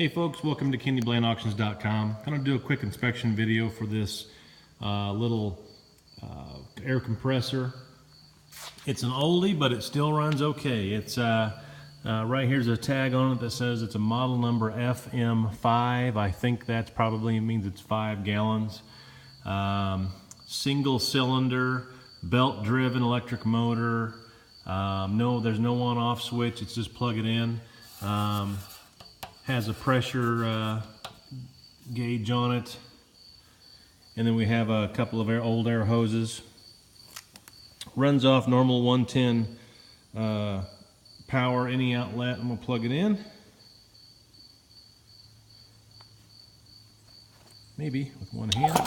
Hey folks, welcome to CandyBlandAuctions.com. I'm going to do a quick inspection video for this little air compressor. It's an oldie, but it still runs okay. It's right here's a tag on it that says it's a model number FM5. I think that's probably means it's 5 gallons. Single cylinder, belt driven electric motor. No, there's no on-off switch. It's just plug it in. Has a pressure gauge on it, and then we have a couple of old air hoses. Runs off normal 110 power, any outlet, and we'll plug it in. Maybe with one hand.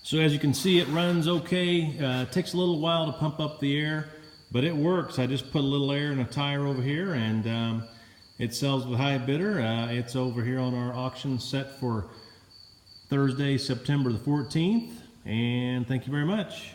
So as you can see, it runs okay. It takes a little while to pump up the air, but it works. I just put a little air in a tire over here, and it sells with high bidder. It's over here on our auction set for Thursday, September the 14th, and thank you very much.